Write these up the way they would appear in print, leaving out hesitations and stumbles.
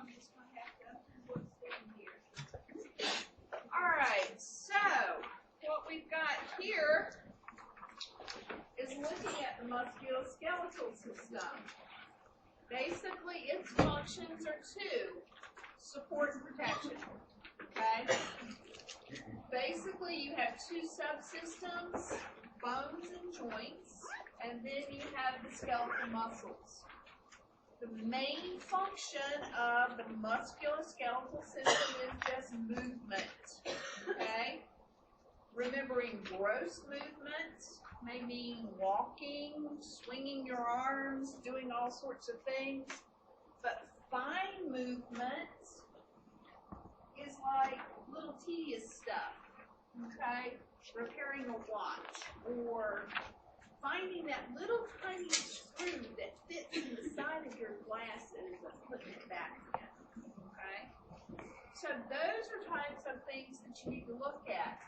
I'm just going to have to look in here. All right, so what we've got here is looking at the musculoskeletal system. Basically, its functions are two: support and protection. Okay? Basically, you have two subsystems, bones and joints, and then you have the skeletal muscles. The main function of the musculoskeletal system is just movement. Okay? Remembering gross movement may mean walking, swinging your arms, doing all sorts of things. But fine movement is like little tedious stuff, okay? Repairing a watch or finding that little tiny screw that fits in the side of your glasses and putting it back in, okay? So those are types of things that you need to look at.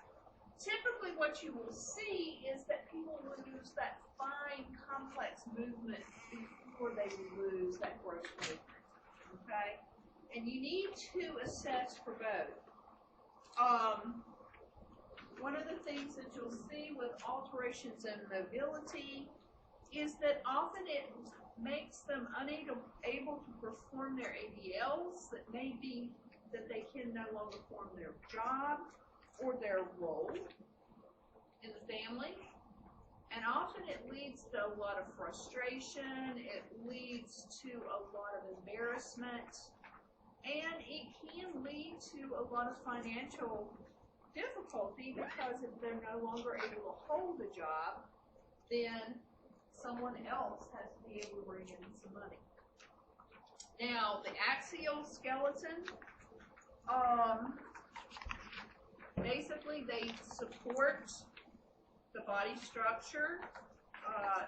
Typically what you will see is that people lose that fine, complex movement before they lose that gross movement, okay? And you need to assess for both. One of the things that you'll see with alterations in mobility is that often it makes them unable to perform their ADLs. That may be that they can no longer perform their job or their role in the family. And often it leads to a lot of frustration, it leads to a lot of embarrassment, and it can lead to a lot of financial difficulty because if they're no longer able to hold the job, then someone else has to be able to bring in some money. Now, the axial skeleton, basically they support the body structure,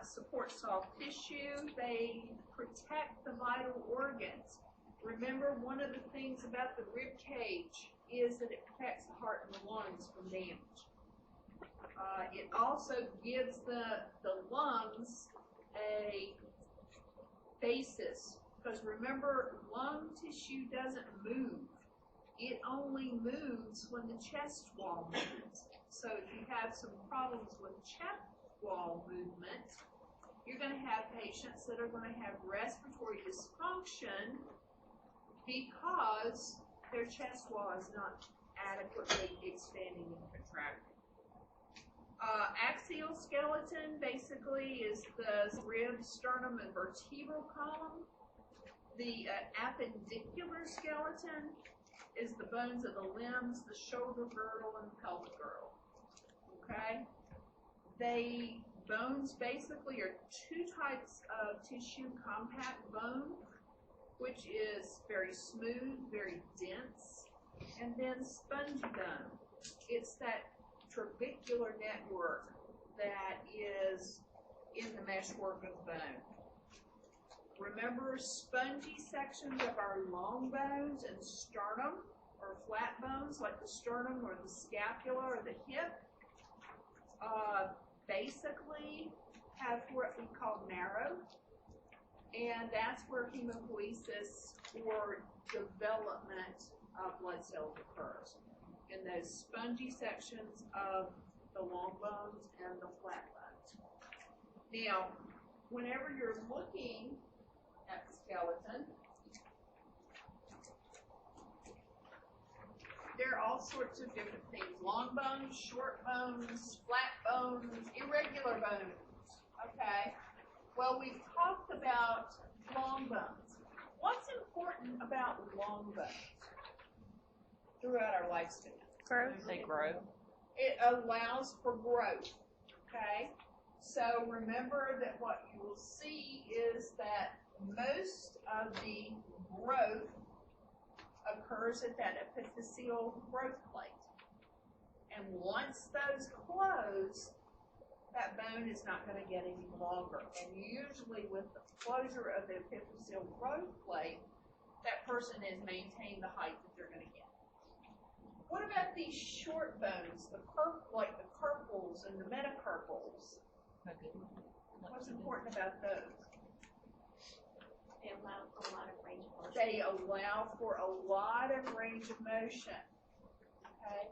support soft tissue, they protect the vital organs. Remember, one of the things about the rib cage is that it protects the heart and the lungs from damage. It also gives the lungs a basis, because remember, lung tissue doesn't move. It only moves when the chest wall moves. So if you have some problems with chest wall movement, you're going to have patients that are going to have respiratory dysfunction because their chest wall is not adequately expanding and contracting. Axial skeleton basically is the rib, sternum, and vertebral column. The appendicular skeleton is the bones of the limbs, the shoulder girdle, and the pelvic girdle. Okay? Bones basically are two types of tissue: compact bone, which is very smooth, very dense, and then spongy bone. It's that trabecular network that is in the meshwork of the bone. Remember, spongy sections of our long bones and sternum, or flat bones like the sternum or the scapula or the hip, basically have what we call marrow, and that's where hematopoiesis or development of blood cells occurs, in those spongy sections of the long bones and the flat bones. Now, whenever you're looking at the skeleton, there are all sorts of different things: long bones, short bones, flat bones, irregular bones. Okay? Well, we've talked about long bones. What's important about long bones throughout our lifespan? Growth. They grow. It allows for growth. Okay? So remember that what you will see is that most of the growth occurs at that epiphyseal growth plate. And once those close, that bone is not going to get any longer. And usually with the closure of the epiphyseal growth plate, that person has maintained the height that they're going to get. What about these short bones, like the carpals and the metacarpals? What's important about those? They allow a lot of range of motion. They allow for a lot of range of motion. Okay?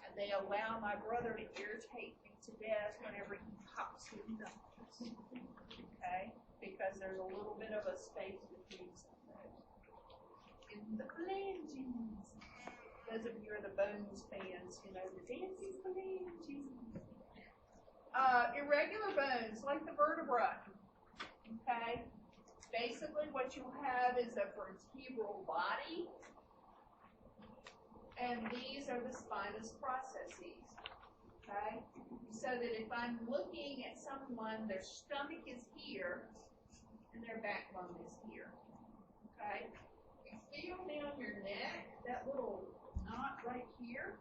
And they allow my brother to irritate me to death whenever he pops his nose. Okay? Because there's a little bit of a space between those. In the phalanges. Those of you who are the Bones fans, you know, the dancing phalanges. Irregular bones, like the vertebra. Okay? Basically, what you have is a vertebral body, and these are the spinous processes. Okay? So that if I'm looking at someone, their stomach is here, and their backbone is here. Okay? You feel down your neck, that little knot right here,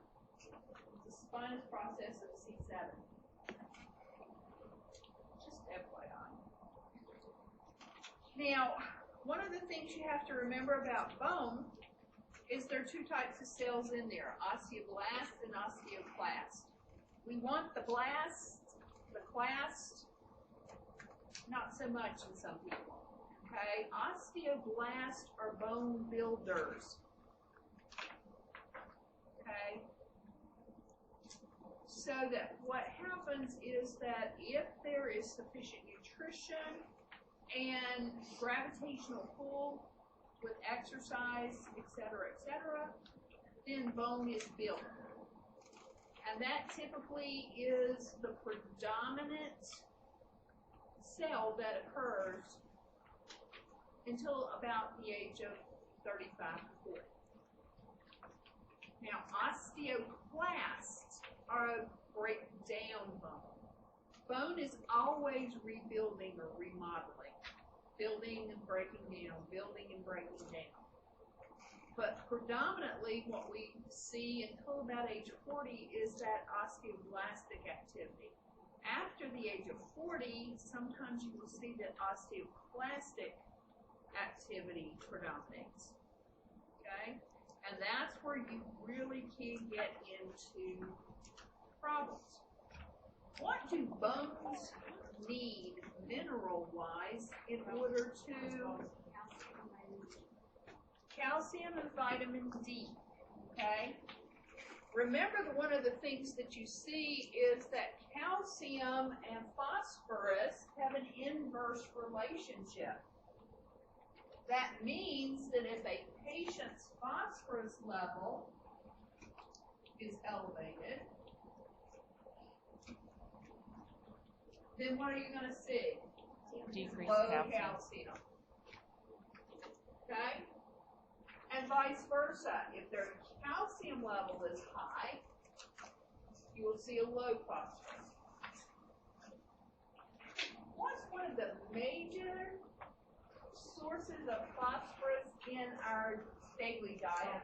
the spinous process of C7. Just FYI. Now, one of the things you have to remember about bone is there are two types of cells in there, osteoblast and osteoclast. We want the blast, the clast, not so much in some people. Okay, osteoblasts are bone builders. Okay, so that what happens is that if there is sufficient nutrition and gravitational pull with exercise, etc., then bone is built. And that typically is the predominant cell that occurs until about the age of 35 to 40. Now, osteoclasts are a breakdown bone. Bone is always rebuilding or remodeling, building and breaking down, building and breaking down. But predominantly what we see until about age 40 is that osteoblastic activity. After the age of 40, sometimes you will see that osteoclastic activity predominates. Okay? And that's where you really can get into problems. What do bones need mineral-wise in order to calcium and vitamin D? Okay? Remember that one of the things that you see is that calcium and phosphorus have an inverse relationship. That means that if a patient's phosphorus level is elevated, then what are you going to see? Decreased Low calcium. Okay? And vice versa. If their calcium level is high, you will see a low phosphorus. What's one of the major sources of phosphorus in our daily diet?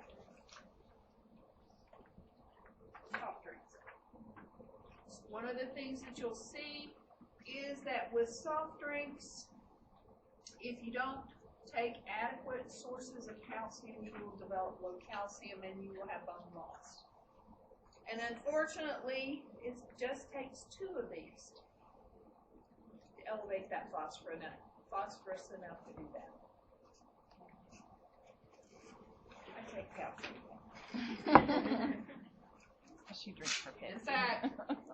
Soft drinks. One of the things that you'll see is that with soft drinks, if you don't take adequate sources of calcium, you will develop low calcium and you will have bone loss. And unfortunately, it just takes two of these to elevate that phosphorus enough to do that. I take calcium. She drinks her piss.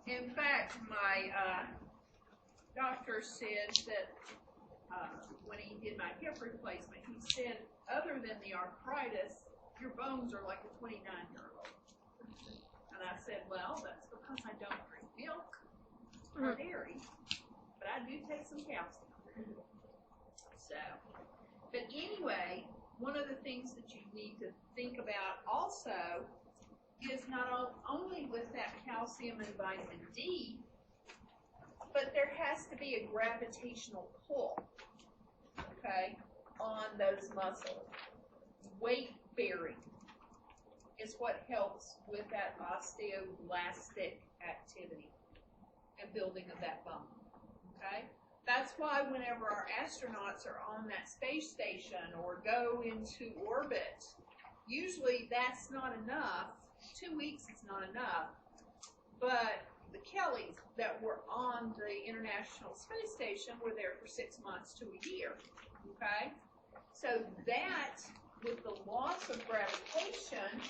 In fact, my doctor said that when he did my hip replacement, he said, other than the arthritis, your bones are like a 29-year-old. And I said, well, that's because I don't drink milk or dairy, but I do take some calcium. So, but anyway, one of the things that you need to think about also is not only with that calcium and vitamin D, but there has to be a gravitational pull, okay, on those muscles. Weight bearing is what helps with that osteoblastic activity and building of that bone, okay? That's why whenever our astronauts are on that space station or go into orbit, usually that's not enough. 2 weeks is not enough. But the Kellys that were on the International Space Station were there for 6 months to a year. Okay? So that, with the loss of gravitation,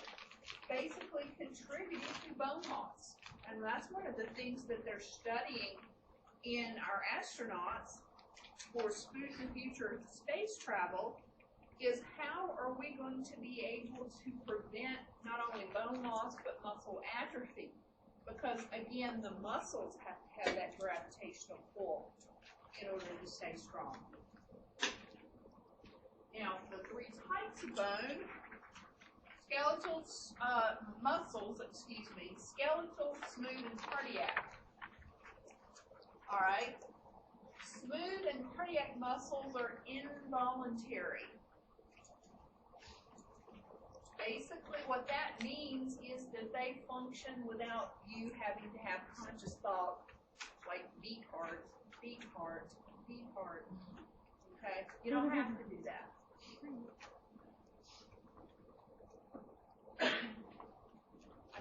basically contributed to bone loss. And that's one of the things that they're studying in our astronauts for future space travel, is how are we going to be able to prevent not only bone loss but muscle atrophy? Because again, the muscles have to have that gravitational pull in order to stay strong. Now, the three types of bone: skeletal, muscles, skeletal, smooth, and cardiac. All right. Smooth and cardiac muscles are involuntary. Basically, what that means is that they function without you having to have conscious thought, like beat heart, beat heart, beat heart. Okay? You don't have to do that. I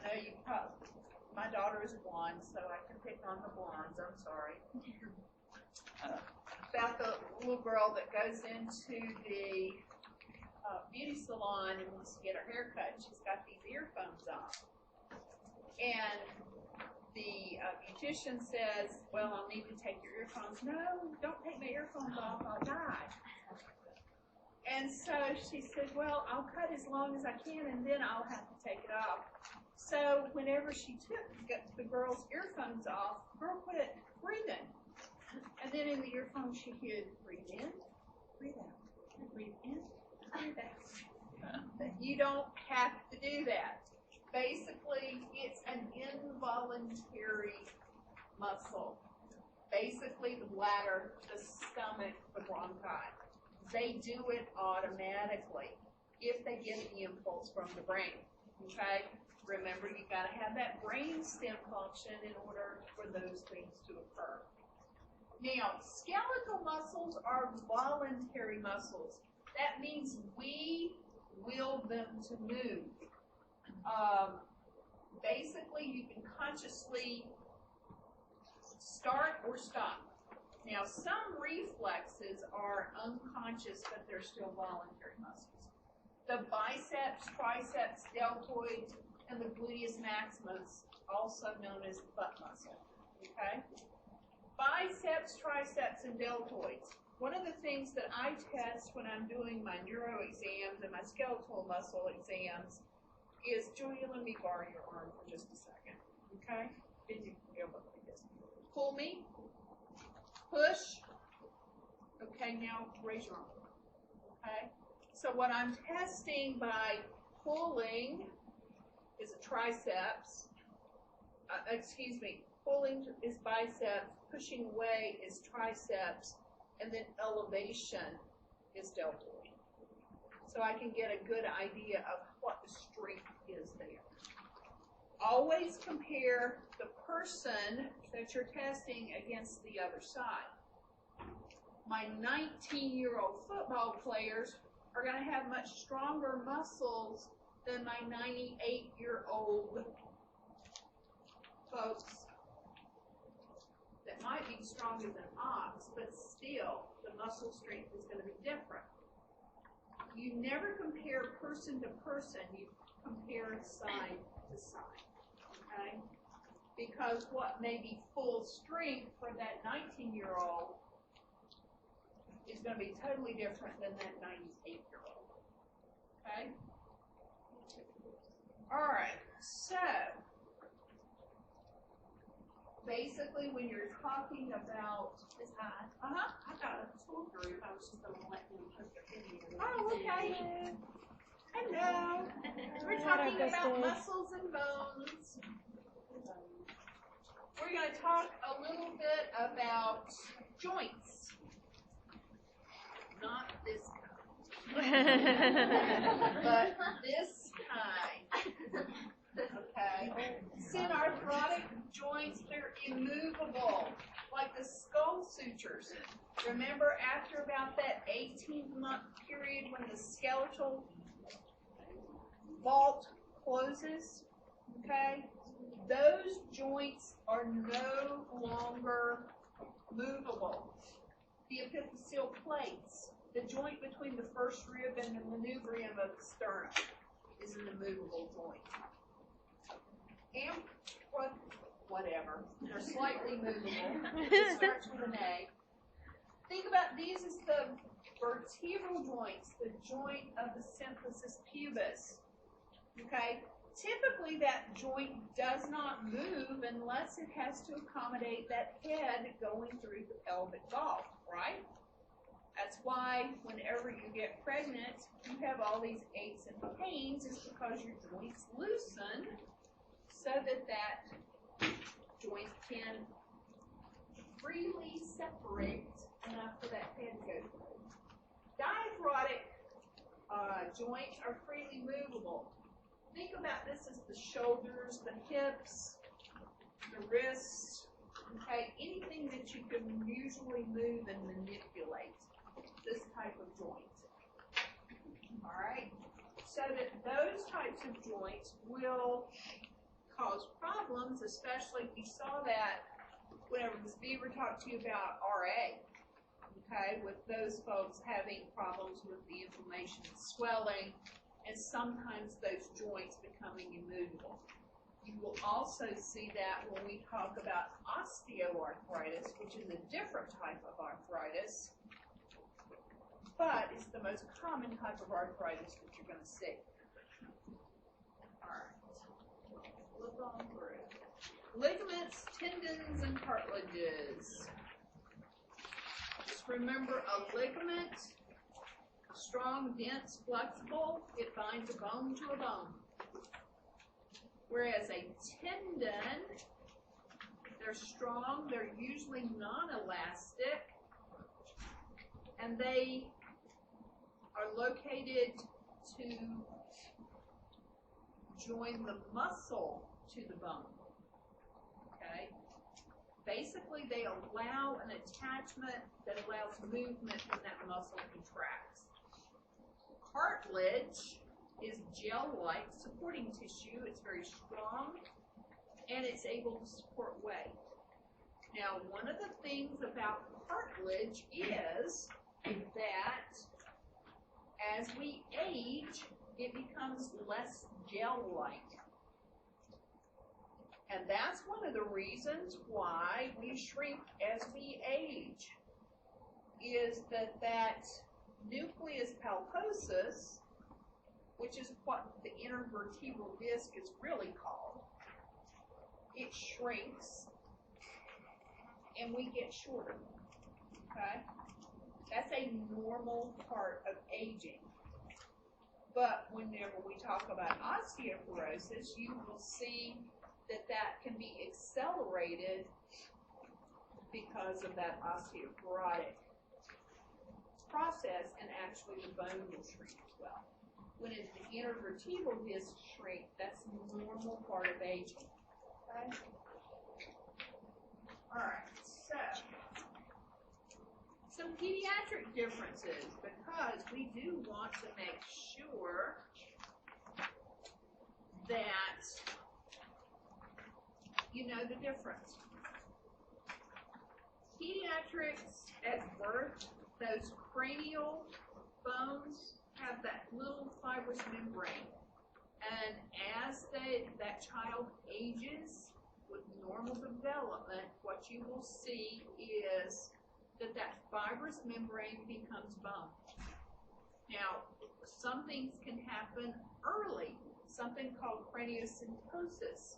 know you probably, my daughter is blonde, so I can pick on the blondes. I'm sorry. About the little girl that goes into the beauty salon and wants to get her hair cut. She's got these earphones on. And the beautician says, well, I'll need to take your earphones. No, don't take my earphones off, I'll die. And so she said, well, I'll cut as long as I can and then I'll have to take it off. So whenever she took the girl's earphones off, the girl quit breathing. And then in the earphone she could breathe in, breathe out, breathe in, breathe out. But you don't have to do that. Basically, it's an involuntary muscle. Basically, the bladder, the stomach, the bronchi. They do it automatically if they get the impulse from the brain. Okay? Remember, you got to have that brain stem function in order for those things to occur. Now, skeletal muscles are voluntary muscles. That means we will them to move. Basically, you can consciously start or stop. Now, some reflexes are unconscious, but they're still voluntary muscles. The biceps, triceps, deltoid, and the gluteus maximus, also known as the butt muscle. Okay? Biceps, triceps, and deltoids. One of the things that I test when I'm doing my neuro exams and my skeletal muscle exams is, Julia, let me borrow your arm for just a second. Okay? Bend your elbow like this. Pull me. Push. Okay, now raise your arm. Okay? So what I'm testing by pulling is a triceps. Pulling is biceps, pushing away is triceps, and then elevation is deltoid. So I can get a good idea of what the strength is there. Always compare the person that you're testing against the other side. My 19-year-old football players are going to have much stronger muscles than my 98-year-old folks that might be stronger than ox, but still the muscle strength is going to be different. You never compare person to person, you compare side to side, okay? Because what may be full strength for that 19-year-old is going to be totally different than that 98-year-old, okay? All right, so basically when you're talking about I got a tool group. I was just going to let them put their video. Oh, okay. Hello. We're talking about muscles and bones. We're going to talk a little bit about joints. Not this kind. But this kind. Okay. Synarthrotic joints, they're immovable, like the skull sutures. Remember, after about that 18-month period when the skeletal vault closes, okay, those joints are no longer movable. The epiphyseal plates The joint between the first rib and the manubrium of the sternum is an immovable joint. And whatever, they're slightly movable. It starts with an A. Think about these as the vertebral joints, the joint of the symphysis pubis. Okay? Typically, that joint does not move unless it has to accommodate that head going through the pelvic vault, right? That's why whenever you get pregnant, you have all these aches and pains, is because your joints loosen so that that joint can freely separate enough for that head to go through. Diaphragmatic joints are freely movable. Think about this as the shoulders, the hips, the wrists, okay? Anything that you can usually move and manipulate, this type of joint. All right? So that those types of joints will cause problems, especially if you saw that whenever Ms. Beaver talked to you about RA, okay, with those folks having problems with the inflammation and swelling, and sometimes those joints becoming immovable. You will also see that when we talk about osteoarthritis, which is a different type of arthritis, but it's the most common type of arthritis that you're going to see. All right, look on through. Ligaments, tendons, and cartilages. Just remember, a ligament, strong, dense, flexible, it binds a bone to a bone. Whereas a tendon, they're strong, they're usually non-elastic, and they are located to join the muscle to the bone. Okay? Basically, they allow an attachment that allows movement when that muscle contracts. Cartilage is gel-like supporting tissue. It's very strong, and it's able to support weight. Now, one of the things about cartilage is that as we age, it becomes less gel-like. And that's one of the reasons why we shrink as we age, is that nucleus pulposus, which is what the intervertebral disc is really called, it shrinks and we get shorter, okay? That's a normal part of aging. But whenever we talk about osteoporosis, you will see that can be accelerated because of that osteoporotic process, and actually the bone will shrink as well. When it's the intervertebral disc shrink, that's a normal part of aging. Okay? Alright, so some pediatric differences, because we do want to make sure that you know the difference. Pediatrics at birth, those cranial bones have that little fibrous membrane. And as that child ages with normal development, what you will see is that fibrous membrane becomes bone. Now, some things can happen early, something called craniosynostosis,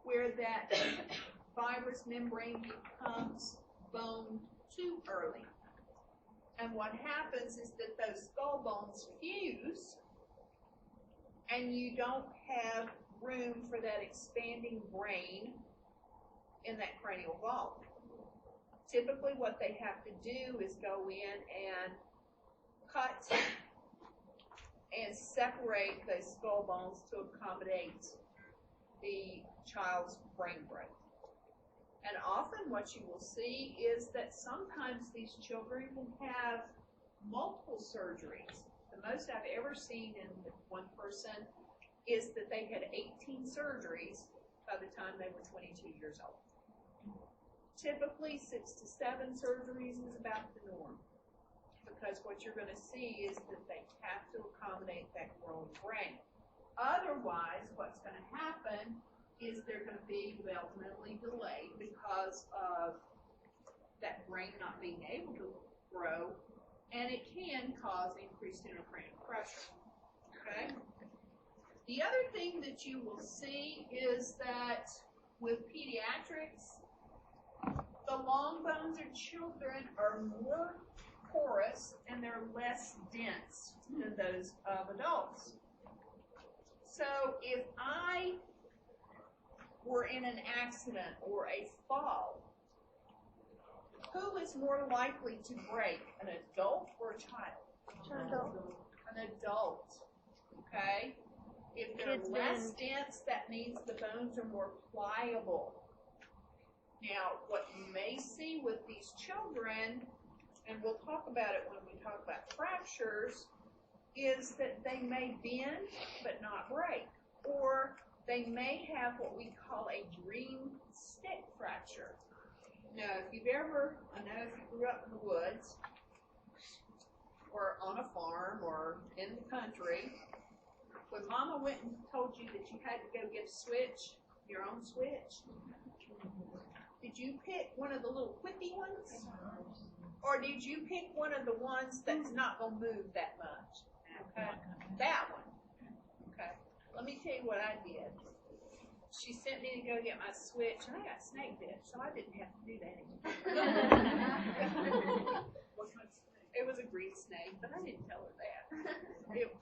where that fibrous membrane becomes bone too early. And what happens is that those skull bones fuse, and you don't have room for that expanding brain in that cranial vault. Typically what they have to do is go in and cut and separate those skull bones to accommodate the child's brain growth. And often what you will see is that sometimes these children will have multiple surgeries. The most I've ever seen in one person is that they had 18 surgeries by the time they were 22 years old. Typically 6 to 7 surgeries is about the norm. because what you're going to see is that they have to accommodate that growing brain. Otherwise, what's going to happen is they're going to be developmentally delayed because of that brain not being able to grow, and it can cause increased intracranial pressure. Okay? The other thing that you will see is that with pediatrics, the long bones in children are more porous and they're less dense than those of adults. So if I were in an accident or a fall, who is more likely to break, an adult or a child? An adult, okay? If they're less dense, that means the bones are more pliable. Now, what you may see with these children, and we'll talk about it when we talk about fractures, is that they may bend but not break, or they may have what we call a green stick fracture. Now, if you've ever, I know if you grew up in the woods, or on a farm, or in the country, when Mama went and told you that you had to go get a switch, your own switch, did you pick one of the little whippy ones? Or did you pick one of the ones that's not going to move that much? Okay, that one. Okay, let me tell you what I did. She sent me to go get my switch, and I got snake bit, so I didn't have to do that anymore. It was a green snake, but I didn't tell her that.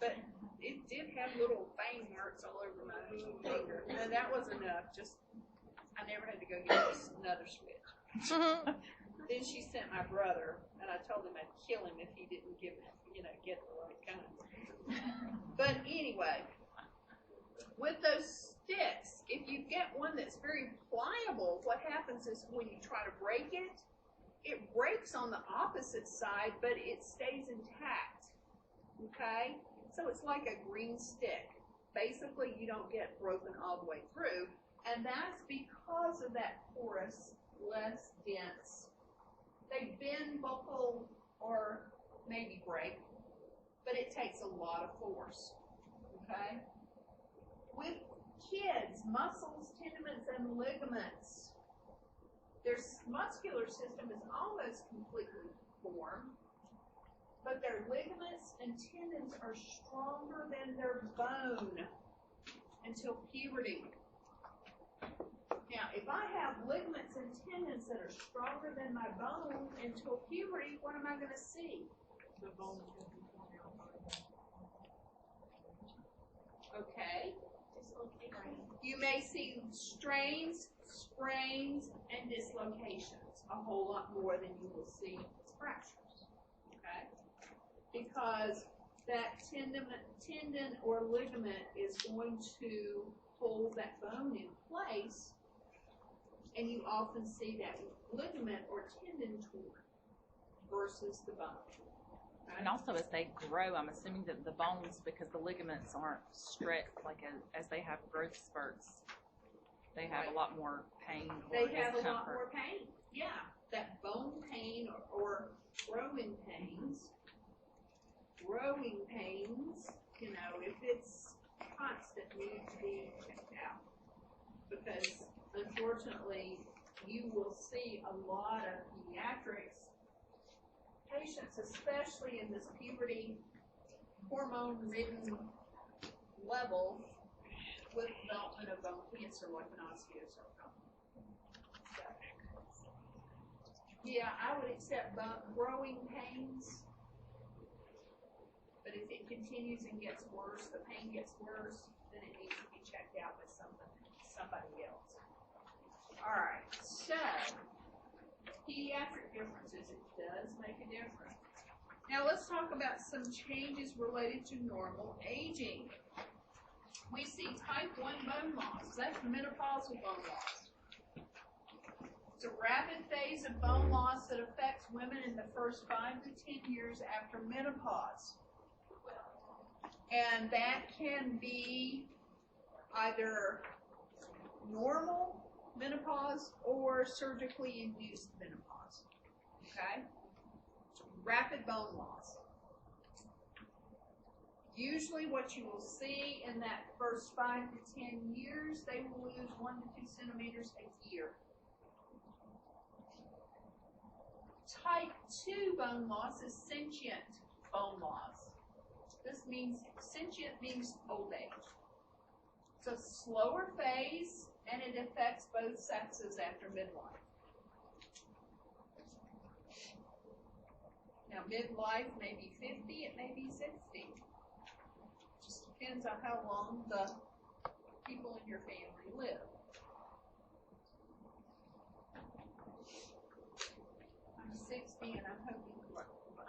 But it did have little fang marks all over my finger, and that was enough. I never had to go get another switch. Then she sent my brother, and I told him I'd kill him if he didn't get the right kind. But anyway, with those sticks, if you get one that's very pliable, what happens is when you try to break it, it breaks on the opposite side, but it stays intact. Okay? So it's like a green stick. Basically, you don't get broken all the way through, and that's because of that porous, less dense. They bend, buckle, or maybe break, but it takes a lot of force. Okay? With kids, muscles, tendons, and ligaments, their muscular system is almost completely formed, but their ligaments and tendons are stronger than their bone until puberty. Now, if I have ligaments and tendons that are stronger than my bone until puberty, what am I going to see? The bone. Okay. You may see strains, sprains, and dislocations a whole lot more than you will see fractures. Okay? Because that tendon or ligament is going to hold that bone in place, and you often see that ligament or tendon torn versus the bone. And also, as they grow, I'm assuming that the bones, because the ligaments aren't stretched like as they have growth spurts, they have a lot more pain or They have discomfort. a lot more pain. Yeah, that bone pain or growing pains. Growing pains, if it's constant, need to be checked out. Because, unfortunately, you will see a lot of pediatrics patients, especially in this puberty, hormone-ridden level, with development of bone cancer like an osteosarcoma. So, yeah, I would accept growing pains, but if it continues and gets worse, the pain gets worse, then it needs to be checked out by somebody else. All right, so pediatric differences, it does make a difference. Now let's talk about some changes related to normal aging. We see type 1 bone loss. That's menopausal bone loss. It's a rapid phase of bone loss that affects women in the first 5 to 10 years after menopause. And that can be either normal menopause or surgically induced menopause. Okay? rapid bone loss. Usually what you will see in that first 5 to 10 years, they will lose 1 to 2 centimeters a year. Type 2 bone loss is sentient bone loss. This means, sentient means old age. It's a slower phase, and it affects both sexes after midlife. Now, midlife may be 50, it may be 60. Just depends on how long the people in your family live. I'm 60, and I'm hoping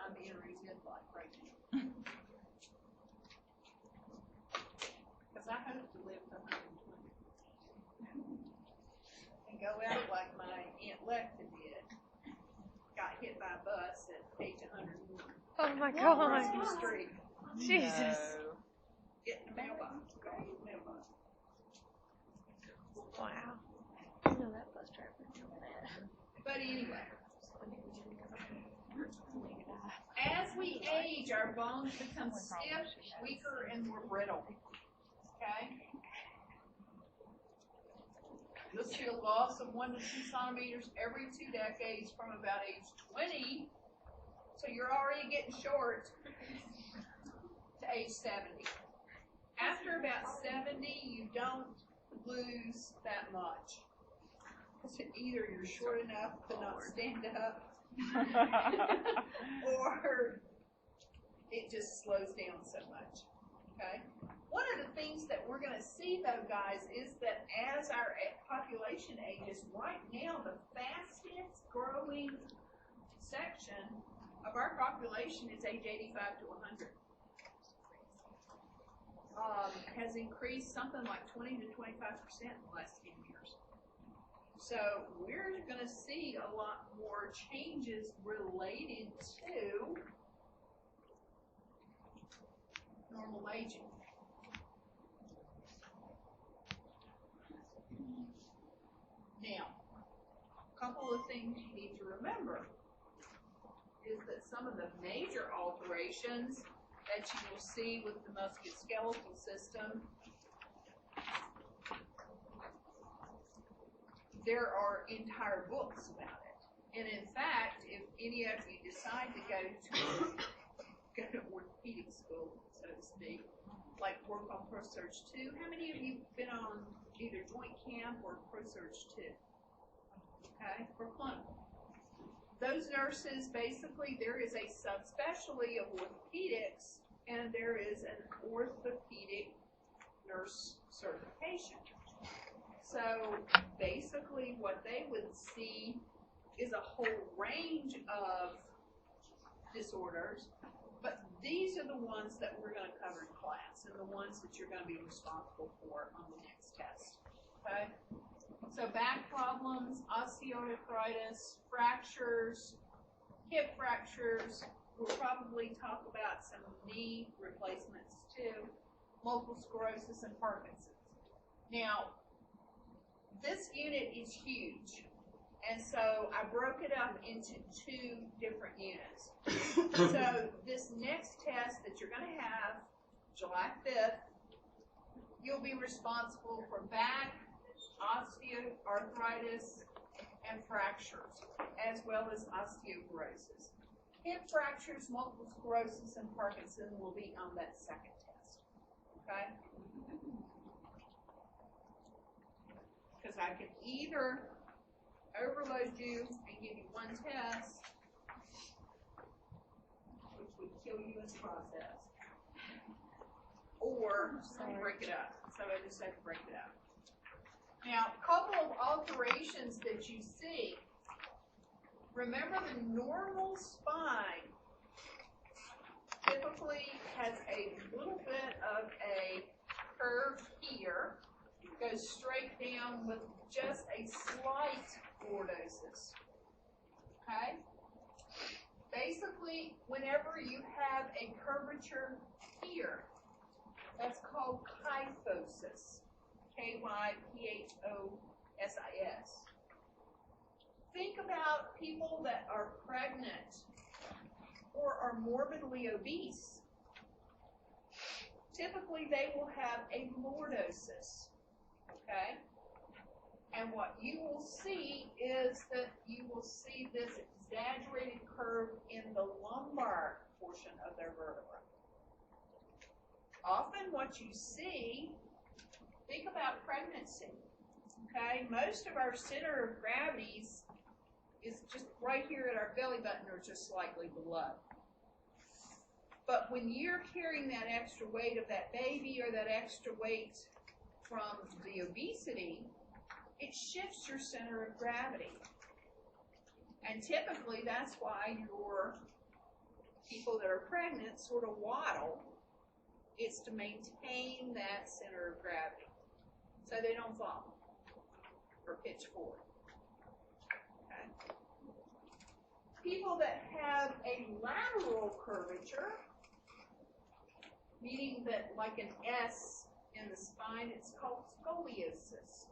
I'm entering midlife right now. Because I hope to live to 120. And go out like my Aunt Lecta did. Got hit by a bus at age 101. Oh my Across God. the street. Jesus. No. Get in the mailbox. Go in the mailbox. Wow. I know that bus driver doing that. But anyway, as we age, our bones become stiff, weaker, and more brittle. Okay? You'll see a loss of 1 to 2 centimeters every 2 decades from about age 20. So you're already getting short to age 70. After about 70, you don't lose that much. So either you're short enough to not stand up, or it just slows down so much. Okay? One of the things that we're going to see, though, guys, is that as our population ages, right now the fastest growing section of our population is age 85 to 100. Has increased something like 20 to 25% in the last 10 years. So we're going to see a lot more changes related to normal aging. Now, a couple of things you need to remember is that some of the major alterations that you will see with the musculoskeletal system, there are entire books about it. And in fact, if any of you decide to go to orthopedic school, so to speak, like work on ProSurge 2, how many of you have been on either Joint Camp or ProSurge 2? Okay, for clinical. Those nurses, basically, there is a subspecialty of orthopedics, and there is an orthopedic nurse certification. So basically what they would see is a whole range of disorders, but these are the ones that we're going to cover in class, and the ones that you're going to be responsible for on the next test. Okay? So back problems, osteoarthritis, fractures, hip fractures. We'll probably talk about some knee replacements too, multiple sclerosis and Parkinson's. Now, this unit is huge, and so I broke it up into 2 different units. So this next test that you're going to have, July 5th, you'll be responsible for back, osteoarthritis, and fractures, as well as osteoporosis. Hip fractures, multiple sclerosis, and Parkinson will be on that second test. Okay? Because I can either overload you and give you one test, which would kill you in the process, or break it up. So I just had to break it up. Now, a couple of alterations that you see. Remember, the normal spine typically has a little bit of a curve here, goes straight down with just a slight lordosis. Okay? Basically, whenever you have a curvature here, that's called kyphosis. K-Y-P-H-O-S-I-S. Think about people that are pregnant or are morbidly obese, typically they will have a lordosis, okay? And what you will see is that you will see this exaggerated curve in the lumbar portion of their vertebra. Often what you see, think about pregnancy, okay? Most of our center of gravities is just right here at our belly button or just slightly below. But when you're carrying that extra weight of that baby or that extra weight from the obesity, it shifts your center of gravity. And typically that's why your people that are pregnant sort of waddle. It's to maintain that center of gravity so they don't fall or pitch forward. Okay. People that have a lateral curvature, meaning that like an S in the spine, it's called scoliosis.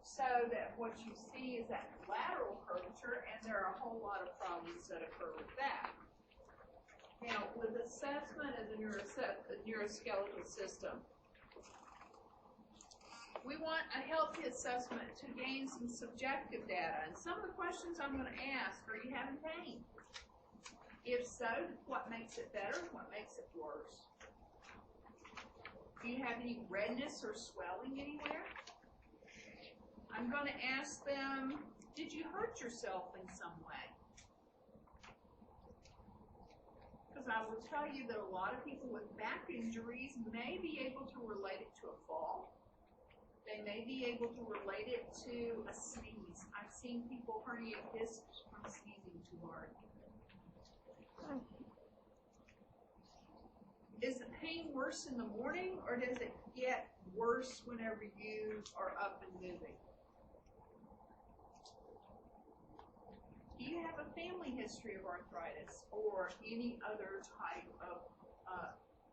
So that what you see is that lateral curvature, and there are a whole lot of problems that occur with that. Now, with assessment of the neuroskeletal system, we want a healthy assessment to gain some subjective data. And some of the questions I'm going to ask, are you having pain? If so, what makes it better? What makes it worse? Do you have any redness or swelling anywhere? I'm going to ask them, did you hurt yourself in some way? Because I will tell you that a lot of people with back injuries may be able to relate it to a fall. They may be able to relate it to a sneeze. I've seen people herniate discs from sneezing too hard. Is the pain worse in the morning, or does it get worse whenever you are up and moving? Do you have a family history of arthritis or any other type of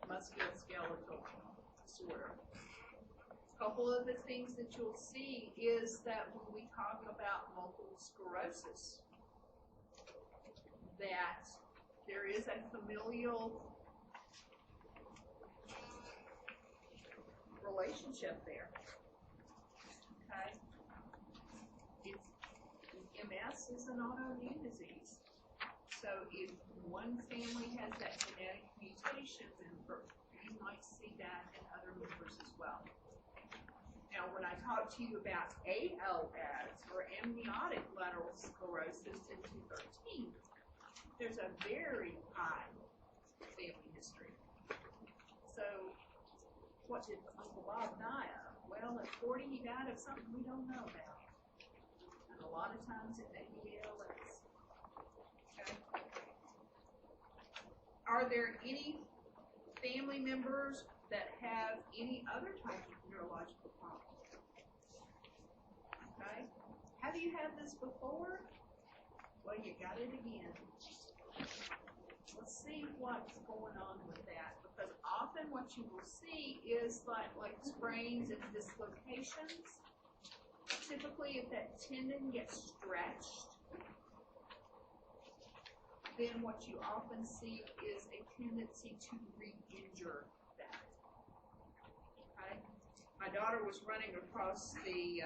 musculoskeletal disorder? A couple of the things that you'll see is that when we talk about multiple sclerosis, that there is a familial relationship there. Okay? MS is an autoimmune disease. So if one family has that genetic mutation, then you might see that in other members as well. Now, when I talk to you about ALS, or amniotic lateral sclerosis in 213, there's a very high family history. So, what did Uncle Bob die of? Well, at 40, he died of something we don't know about. And a lot of times it may be ALS. Okay? Are there any family members that have any other type of neurological problem? Okay? Have you had this before? Well, you got it again. Let's see what's going on with that, because often what you will see is like sprains and dislocations. Typically, if that tendon gets stretched, then what you often see is a tendency to re-injure that. Okay? My daughter was running across the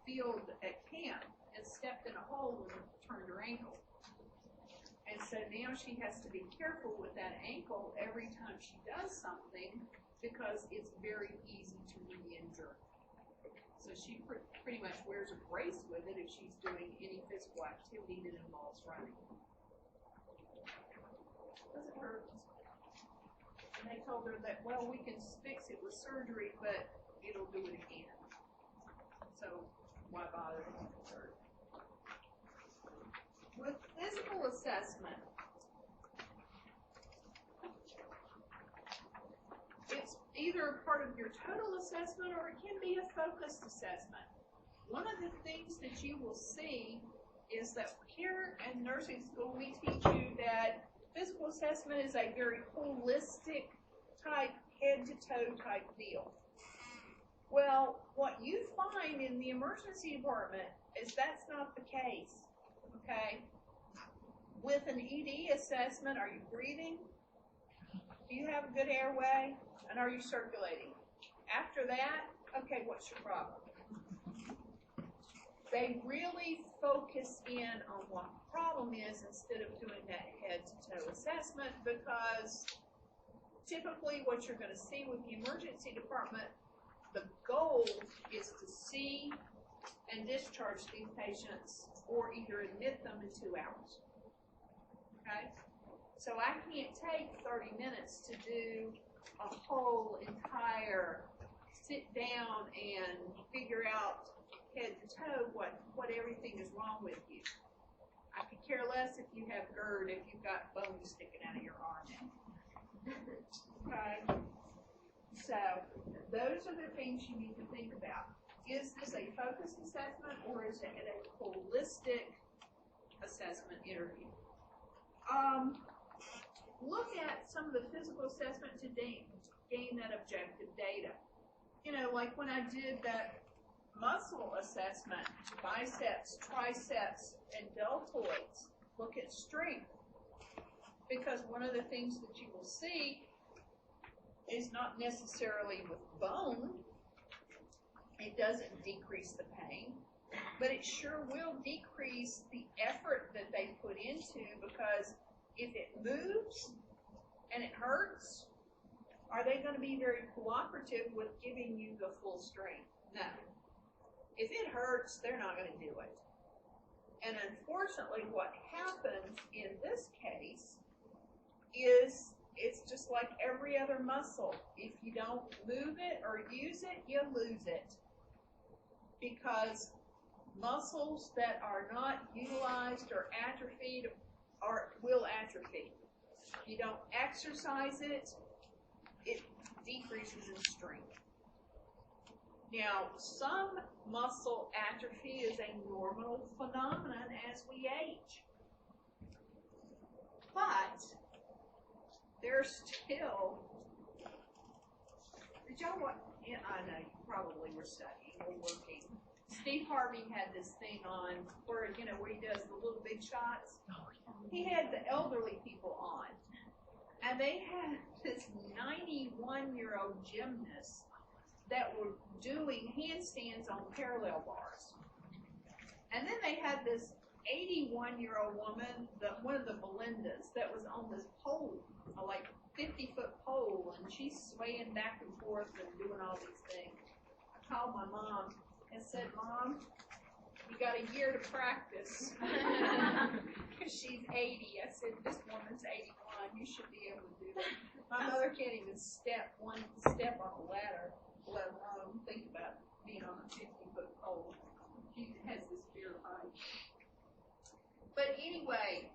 field at camp and stepped in a hole and turned her ankle. And so now she has to be careful with that ankle every time she does something, because it's very easy to re-injure. So she pretty much wears a brace with it if she's doing any physical activity that involves running. Does it hurt? And they told her that, well, we can fix it with surgery, but it'll do it again. So why bother to have it hurt? With physical assessment, it's either part of your total assessment or it can be a focused assessment. One of the things that you will see is that here in nursing school we teach you that physical assessment is a very holistic type, head-to-toe type deal. Well, what you find in the emergency department is that's not the case. Okay? With an ED assessment, are you breathing? Do you have a good airway? And are you circulating? After that, okay, what's your problem? They really focus in on what the problem is instead of doing that head-to-toe assessment, because typically what you're going to see with the emergency department, the goal is to see and discharge these patients or either admit them in 2 hours. Okay? So I can't take 30 minutes to do a whole entire sit down and figure out head to toe what everything is wrong with you. I could care less if you have GERD, if you've got bones sticking out of your arm. Okay? So those are the things you need to think about. Is this a focused assessment or is it a holistic assessment interview? Look at some of the physical assessment to gain that objective data. You know, like when I did that muscle assessment, biceps, triceps, and deltoids, look at strength. Because one of the things that you will see is not necessarily with bone, it doesn't decrease the pain, but it sure will decrease the effort that they put into, because if it moves and it hurts, are they going to be very cooperative with giving you the full strength? No. If it hurts, they're not going to do it. And unfortunately, what happens in this case is it's just like every other muscle. If you don't move it or use it, you lose it. Because muscles that are not utilized or atrophied will atrophy. If you don't exercise it, it decreases in strength. Now, some muscle atrophy is a normal phenomenon as we age. But there's still, did y'all want, yeah, I know you probably were studying or working. Steve Harvey had this thing on where, you know, where he does the little big shots. He had the elderly people on. And they had this 91-year-old gymnast that were doing handstands on parallel bars. And then they had this 81-year-old woman, one of the Belindas, that was on this pole, a like 50-foot pole, and she's swaying back and forth and doing all these things. I called my mom and said, Mom, you got a year to practice. Because she's 80. I said, this woman's 81. You should be able to do that. My mother can't even step on a ladder, let alone think about being on a 50-foot pole. She has this fear of heights. But anyway,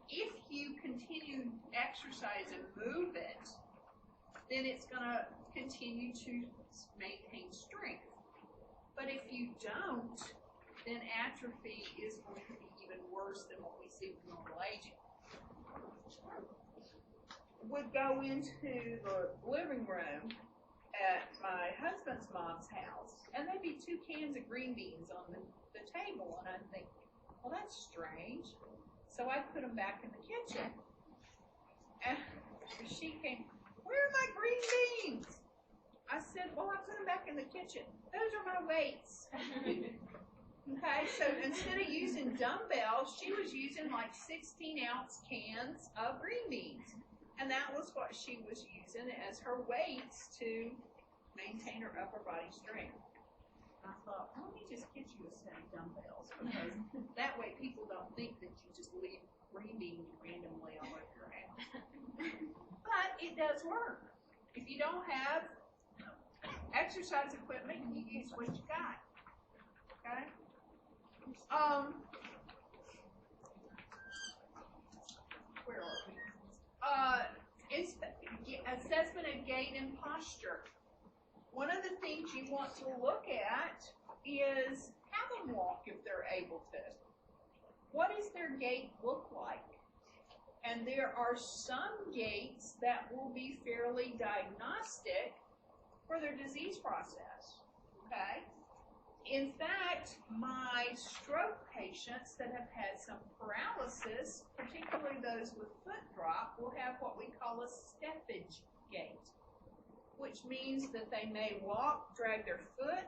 if you continue to exercise and move it, then it's going to continue to maintain strength. But if you don't, then atrophy is going to be even worse than what we see with normal aging. Would go into the living room at my husband's mom's house, and there'd be 2 cans of green beans on the table, and I'd think, well, that's strange. So I put them back in the kitchen. And she came, where are my green beans? I said, well, I put them back in the kitchen. Those are my weights. Okay, so instead of using dumbbells, she was using like 16-ounce cans of green beans. And that was what she was using as her weights to maintain her upper body strength. I thought, let me just get you a set of dumbbells, because that way people don't think that you just leave green beans randomly all over your house. But it does work. If you don't have exercise equipment, you use what you got. Okay? Where are we? It's assessment of gait and posture. One of the things you want to look at is have them walk if they're able to. What does their gait look like? And there are some gaits that will be fairly diagnostic for their disease process. Okay? In fact, my stroke patients that have had some paralysis, particularly those with foot drop, will have what we call a steppage gait, which means that they may walk, drag their foot,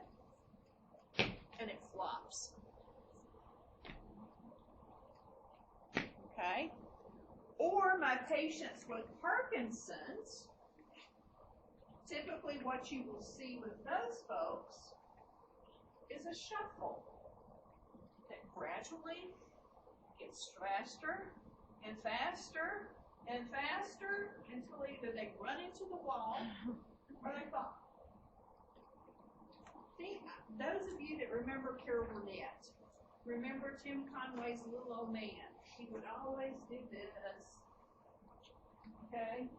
and it flops. Okay? Or my patients with Parkinson's, typically what you will see with those folks is a shuffle that gradually gets faster and faster and faster until either they run into the wall or they fall. See, those of you that remember Carol Burnett, remember Tim Conway's little old man. He would always do this, okay?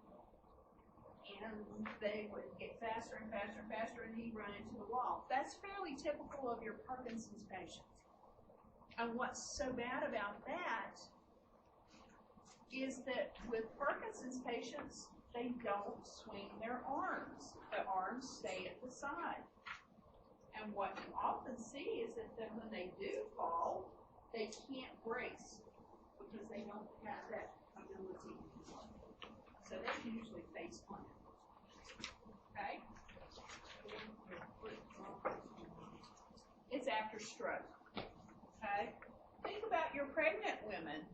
And they would get faster and faster and faster, and he'd run into the wall. That's fairly typical of your Parkinson's patients. And what's so bad about that is that with Parkinson's patients, they don't swing their arms. The arms stay at the side. And what you often see is that then when they do fall, they can't brace because they don't have that ability. So they usually face plant. Okay? It's after stroke. Okay? Think about your pregnant women.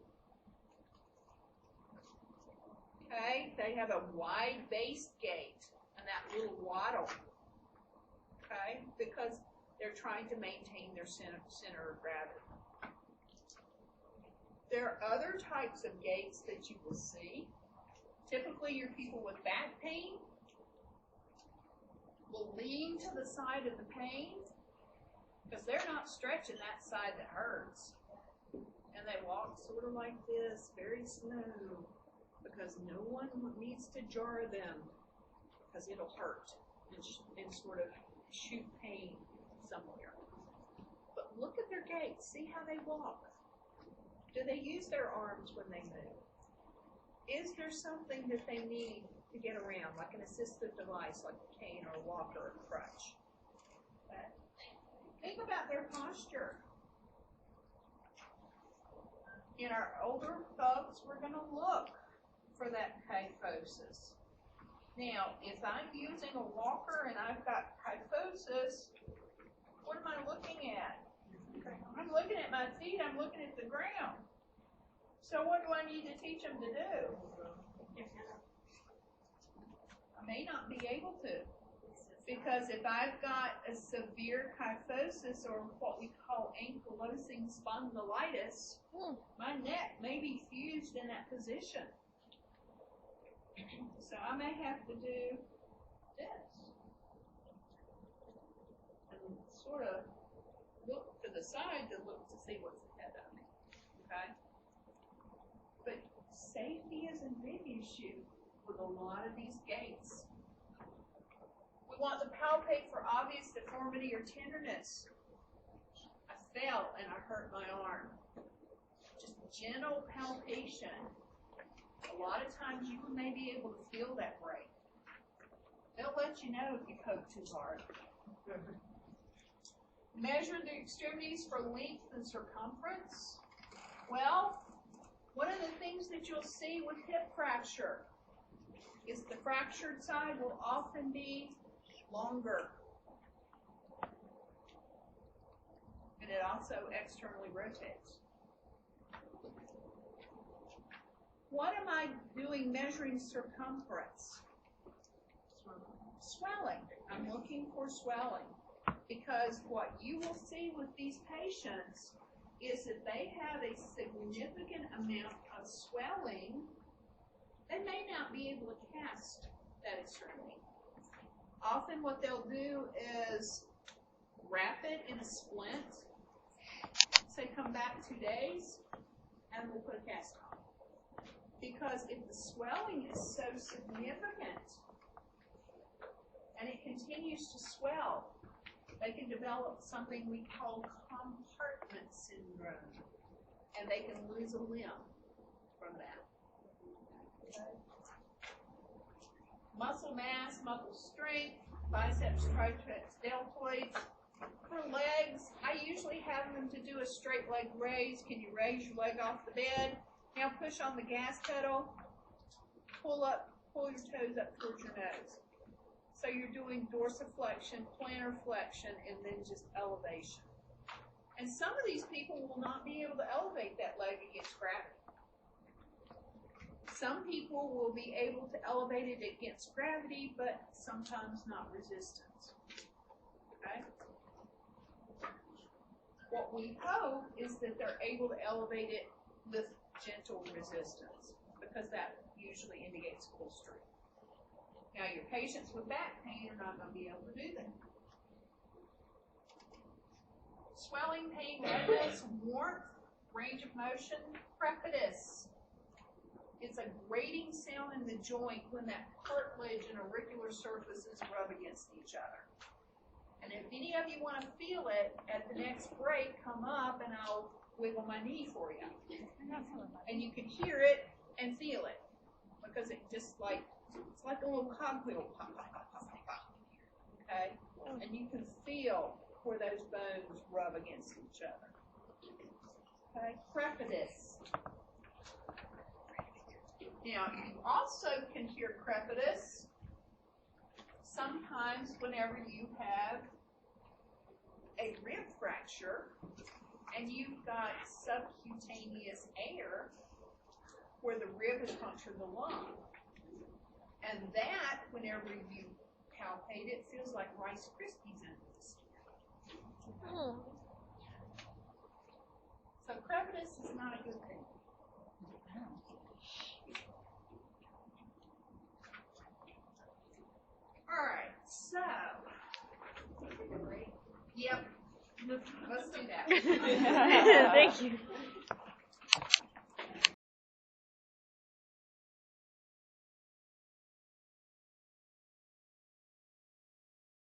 Okay? They have a wide-based gait and that little waddle. Okay? Because they're trying to maintain their center of gravity. There are other types of gaits that you will see. Typically, your people with back pain will lean to the side of the pain because they're not stretching that side that hurts. And they walk sort of like this, very slow, because no one needs to jar them because it'll hurt and sort of shoot pain somewhere. But look at their gait. See how they walk. Do they use their arms when they move? Is there something that they need to get around, like an assistive device, like a cane or a walker or a crutch? Okay. Think about their posture. In our older folks, we're going to look for that kyphosis. Now, if I'm using a walker and I've got kyphosis, what am I looking at? I'm looking at my feet, I'm looking at the ground. So what do I need to teach them to do? I may not be able to. Because if I've got a severe kyphosis or what we call ankylosing spondylitis, my neck may be fused in that position. So I may have to do this. And sort of look to the side to look to see what's ahead of me. Okay? But safety is a big issue with a lot of these gaits. We want to palpate for obvious deformity or tenderness. I fell and I hurt my arm. Just gentle palpation. A lot of times you may be able to feel that break. They'll let you know if you poke too hard. Measure the extremities for length and circumference. Well, one of the things that you'll see with hip fracture is the fractured side will often be longer. And it also externally rotates. What am I doing measuring circumference? Swelling. I'm looking for swelling. Because what you will see with these patients is that they have a significant amount of swelling. They may not be able to cast that extremity. Often what they'll do is wrap it in a splint, say come back 2 days, and we'll put a cast on. Because if the swelling is so significant and it continues to swell, they can develop something we call compartment syndrome, and they can lose a limb from that. Okay. Muscle mass, muscle strength, biceps, triceps, deltoids. For legs, having them to do a straight leg raise. Can you raise your leg off the bed? Now push on the gas pedal. Pull your toes up towards your nose. So you're doing dorsiflexion, plantar flexion, and then just elevation. And some of these people will not be able to elevate that leg against gravity. Some people will be able to elevate it against gravity, but sometimes not resistance. Okay? What we hope is that they're able to elevate it with gentle resistance, because that usually indicates full strength. Now, your patients with back pain are not going to be able to do that. Swelling, pain, redness, warmth, range of motion, crepitus. It's a grating sound in the joint when that cartilage and auricular surfaces rub against each other. And if any of you want to feel it, at the next break, come up and I'll wiggle my knee for you. And you can hear it and feel it, because it just like, it's like a little cogwheel, pop, pop, pop, pop, pop, pop. Okay? And you can feel where those bones rub against each other. Okay? Crepitus. Now, you also can hear crepitus sometimes whenever you have a rib fracture and you've got subcutaneous air where the rib has punctured the lung. And that, whenever you palpate it, feels like Rice Krispies in this. So crepitus is not a good thing. All right, so. Yep. Let's do that. Thank you.